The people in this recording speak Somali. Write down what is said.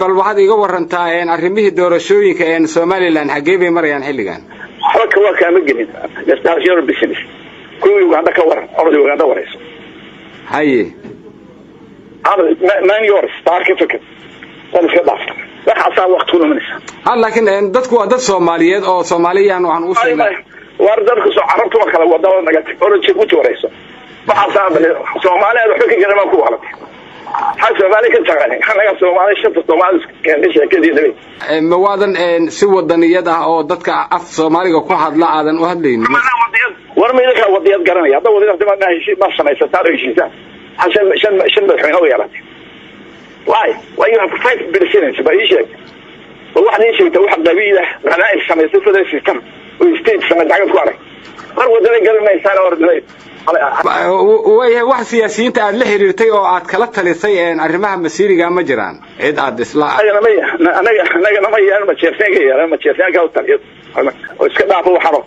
bal waxaad iga warantaa arrimihii doorashooyinka Somaliland xagee bay marayaan xilligan halka waa ka magelin national business kuwii Uganda ka waran orday Uganda warayso haye man yours taarka fikir oo iska dhaafta waxa asaa waqti una manaysa laakiin dadku waa dad Soomaaliyeed oo Soomaaliyan waxaan u sheegnaa war dadku soo carabtu waa kala wadada naga orajid u warayso waxa saabay Soomaaliyeed waxa ka jira ma ku waqti حسب مالك الشغالين حنا Soomaali shaqo Soomaali keen sheekadii ma waadan si wadaniyada oo dadka af Soomaaliga ku hadla aadan u hadlaynin war ma idinka wadiyad garanaya hada wadiyad ma heshiis ma samaysa taariikhiisa عشان مدحين هو يلا why you have 5% by شيء واحد يشوي واحد قبيله غنائم خمسة في السيستم ويستيج سنة دعوة كوارع مرة ده قال ما يسال ورد way wax siyaasiyiinta aad la xiriirtay oo aad kala talisay arrimaha masiiriga ma jiraan cid aad isla anaga ma yeelan ma jeefsanaga u taliyo oo iska dhaafo waxaro